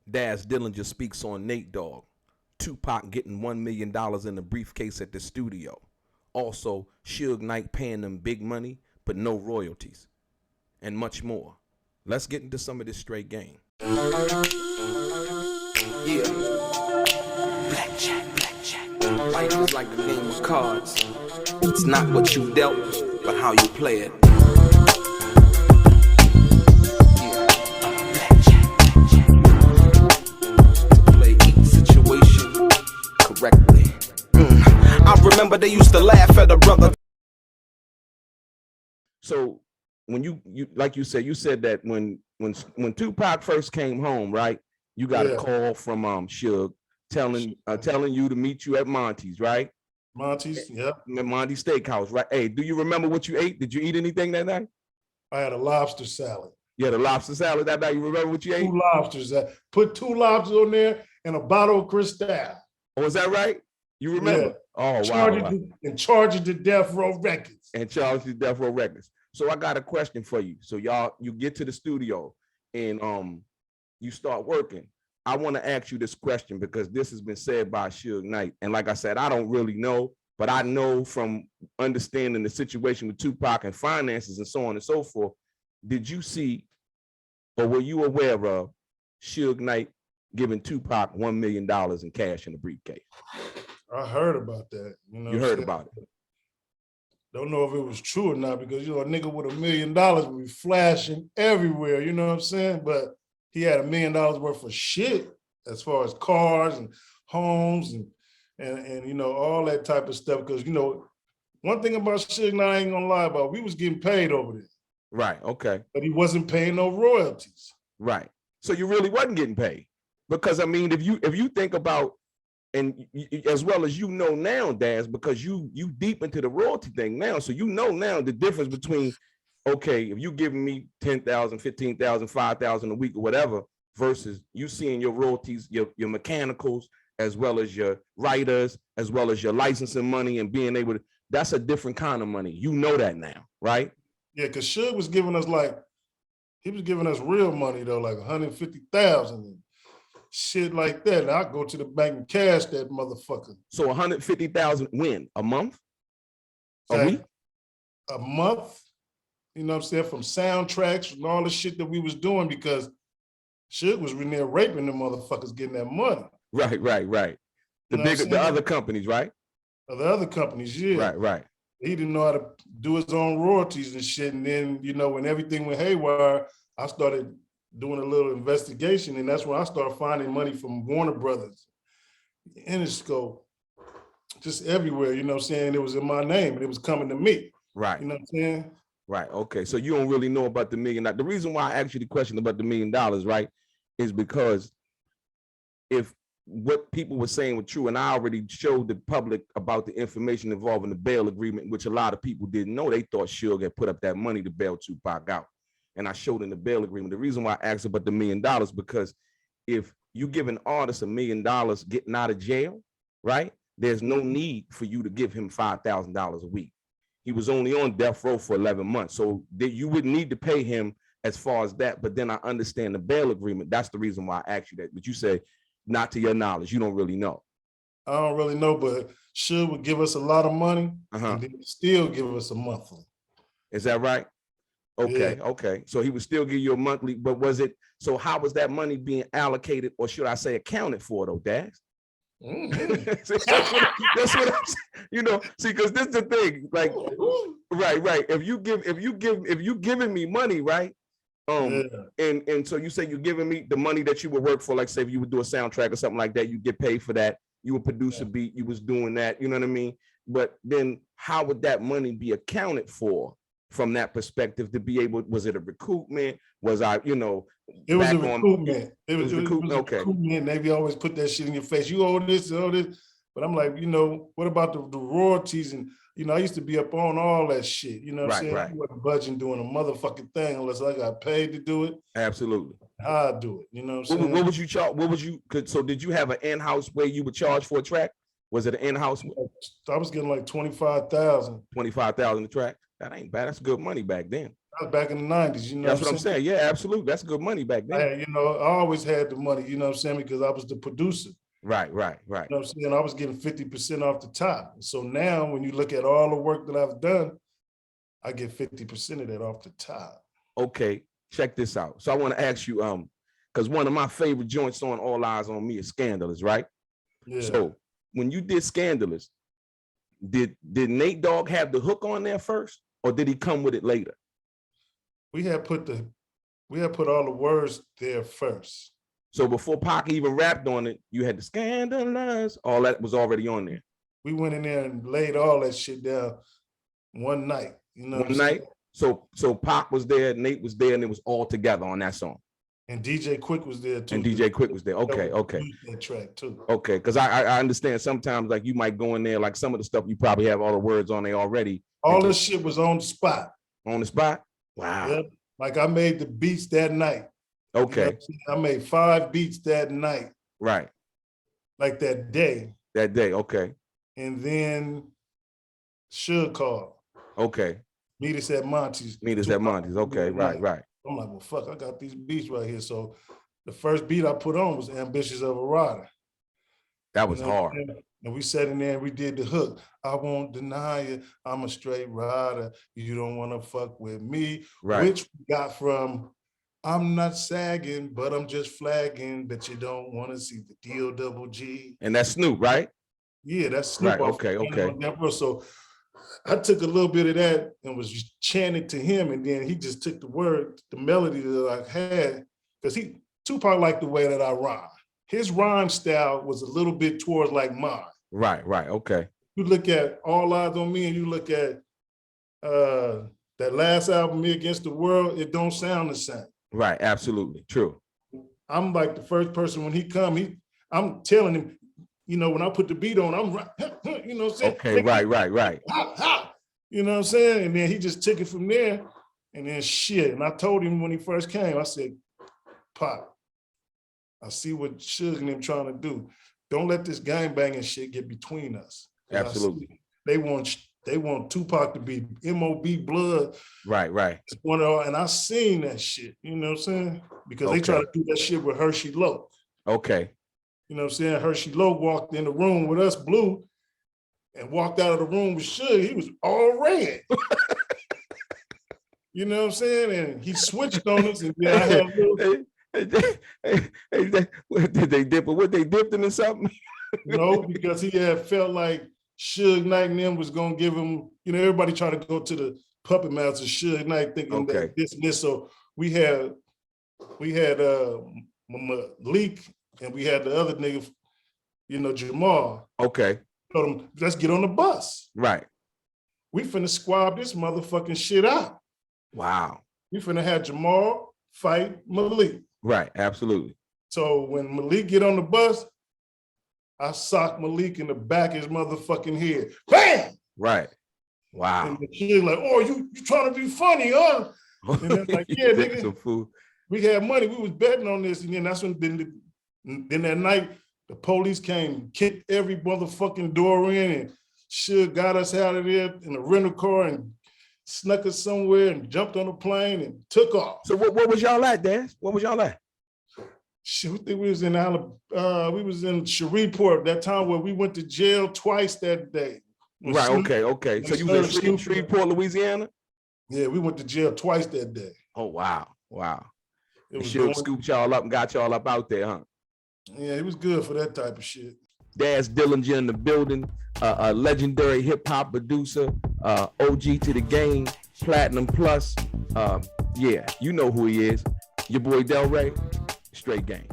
Daz Dillinger speaks on Nate Dogg. 2Pac getting $1 million in the briefcase at the studio. Also, Suge Knight paying them big money, but no royalties. And much more. Let's get into some of this straight game. Yeah. Blackjack. Life is like a game of cards. It's not what you dealt, but how you play it. Correctly. I remember they used to laugh at a brother. So when you like you said that when 2Pac first came home, right? You got a call from Suge telling you to meet you at Monty's, right? Monty's, yeah. Monty's Steakhouse, right? Hey, do you remember what you ate? Did you eat anything that night? I had a lobster salad. You had a lobster salad that night. You remember what you ate? 2 lobsters. Put 2 lobsters on there and a bottle of Cristal. Oh, is that right? You remember? Yeah. Oh, wow. And charge it to Death Row Records. And charge to Death Row Records. So I got a question for you. So you get to the studio and you start working. I want to ask you this question because this has been said by Suge Knight. And like I said, I don't really know, but I know from understanding the situation with 2Pac and finances and so on and so forth. Did you see or were you aware of Suge Knight giving 2Pac $1 million in cash in the briefcase? I heard about that. You heard about it. Don't know if it was true or not because, a nigga with $1 million would be flashing everywhere, you know what I'm saying? But he had $1 million worth of shit as far as cars and homes and all that type of stuff. Because, one thing about Suge Knight, I ain't gonna lie about, we was getting paid over there. Right, okay. But he wasn't paying no royalties. Right. So you really wasn't getting paid. Because I mean, if you think about, and as well as now, Daz, because you deep into the royalty thing now, so now the difference between, okay, if you giving me 10,000, 15,000, 5,000 a week or whatever, versus you seeing your royalties, your mechanicals, as well as your writers, as well as your licensing money and being able to, that's a different kind of money. You know that now, right? Yeah, because Suge was giving us he was giving us real money though, like 150,000 and shit like that. And I go to the bank and cash that motherfucker. So 150,000 when? A month? A week? A month? You know what I'm saying? From soundtracks and all the shit that we was doing because Suge was in there raping the motherfuckers getting that money. Right. The other companies, right? The other companies, yeah. Right. He didn't know how to do his own royalties and shit. And then, when everything went haywire, I started doing a little investigation. And that's when I started finding money from Warner Brothers, Interscope, just everywhere, you know what I'm saying? It was in my name and it was coming to me. Right. You know what I'm saying? Right. Okay. So you don't really know about the $1 million. The reason why I asked you the question about the $1 million, right, is because if what people were saying was true, and I already showed the public about the information involving the bail agreement, which a lot of people didn't know. They thought Suge had put up that money to bail 2Pac out. And I showed in the bail agreement. The reason why I asked about the $1 million, because if you give an artist $1 million getting out of jail, right, there's no need for you to give him $5,000 a week. He was only on death row for 11 months. So you wouldn't need to pay him as far as that. But then I understand the bail agreement. That's the reason why I asked you that. But you say, not to your knowledge, you don't really know. I don't really know, but Suge would give us a lot of money and then still give us a monthly. Is that right? Okay, Yeah. Okay. So he would still give you a monthly, but so how was that money being allocated, or should I say accounted for though, Daz? That's what I'm saying. See, because this is the thing, like, right. If you giving me money, right? And so you say you're giving me the money that you would work for, like say if you would do a soundtrack or something like that, you get paid for that. You would produce a beat, you was doing that, you know what I mean? But then how would that money be accounted for from that perspective to be able, was it a recoupment? Was I, it was a recoupment. It was a okay. recoupment. They always put that shit in your face. You owe this, you owe this. But I'm like, what about the royalties? And, I used to be up on all that shit. You know what I'm saying? Right. I wasn't budging doing a motherfucking thing unless I got paid to do it. Absolutely. How I do it. You know what I'm saying? What would you charge? So did you have an in-house way you would charge for a track? Was it an in-house? I was getting like 25,000. 25,000 a track? That ain't bad. That's good money back then. That was back in the 90s, you know. That's what I'm saying. Yeah, absolutely. That's good money back then. I always had the money, you know what I'm saying, because I was the producer. Right. You know what I'm saying? I was getting 50% off the top. So now when you look at all the work that I've done, I get 50% of that off the top. Okay, check this out. So I want to ask you, because one of my favorite joints on All Eyez on Me is Scandalous, right? Yeah. So when you did Scandalous, did Nate Dogg have the hook on there first, or did he come with it later? We had put all the words there first. So before Pac even rapped on it, you had the Scandalous, all that was already on there. We went in there and laid all that shit down one night. You know, one night. So Pac was there, Nate was there, and it was all together on that song. And DJ Quick was there too. And DJ Quick was there. Okay. That track too. Okay, because I understand sometimes like you might go in there, like some of the stuff you probably have all the words on there already. All this shit was on the spot. On the spot? Wow. Yep. Like I made the beats that night. Okay. You know I made 5 beats that night. Right. Like that day. That day, okay. And then Suge called. Okay. Meet us at Monty's. Okay, right. I'm like, well, fuck, I got these beats right here. So the first beat I put on was Ambitious of a Rider. That was hard. And we sat in there and we did the hook. I won't deny it. I'm a straight rider. You don't want to fuck with me. Right. Which we got from I'm not sagging, but I'm just flagging that you don't want to see the deal double G. And that's Snoop, right? Yeah, that's Snoop. Right, okay. So I took a little bit of that and was just chanting to him, and then he just took the melody that I had, because Tupac liked the way that I rhyme. His rhyme style was a little bit towards like mine. Right, okay. You look at All Eyez on Me and you look at that last album, Me Against the World, it don't sound the same. Right, absolutely, true. I'm like the first person when he come, I'm telling him, you know, when I put the beat on, I'm, you know what I'm saying? Okay, right. You know what I'm saying? And then he just took it from there, and then shit. And I told him when he first came, I said, Pop, I see what Suge and them trying to do. Don't let this gang banging shit get between us. Absolutely. They want Tupac to be MOB blood. Right. And I seen that shit, you know what I'm saying? Because they try to do that shit with Hershey Low. Okay. You know what I'm saying? Hershey Low walked in the room with us, Blue, and walked out of the room with Suge. He was all red. You know what I'm saying? And he switched on us, and then I had did they dip? What they dipped in or something? No, because he had felt like Suge Knight and them was gonna give him, you know, everybody tried to go to the puppet master Suge Knight thinking that this and this. So we had Malik, and we had the other nigga, you know, Jamal. Okay. Told him, let's get on the bus. Right. We finna squab this motherfucking shit out. Wow. We finna have Jamal fight Malik. Right, absolutely. So when Malik get on the bus, I sock Malik in the back of his motherfucking head. Bam! Right. Wow. And the kid like, oh, you trying to be funny, huh? And it's like, yeah, nigga. We had money. We was betting on this. And then that's when then that night, the police came, kicked every motherfucking door in, and Suge got us out of there in a rental car and snuck us somewhere and jumped on a plane and took off. So what was y'all at, Daz? What was y'all at? Shit, I think we was in Alabama. We was in Shreveport that time where we went to jail twice that day. Right, okay. So you was in Shreveport, Louisiana? Yeah, we went to jail twice that day. Oh, wow. Suge scooped y'all up and got y'all up out there, huh? Yeah, it was good for that type of shit. Daz Dillinger in the building, a legendary hip hop producer, OG to the game, Platinum Plus. Yeah, you know who he is. Your boy DELRAY, straight game.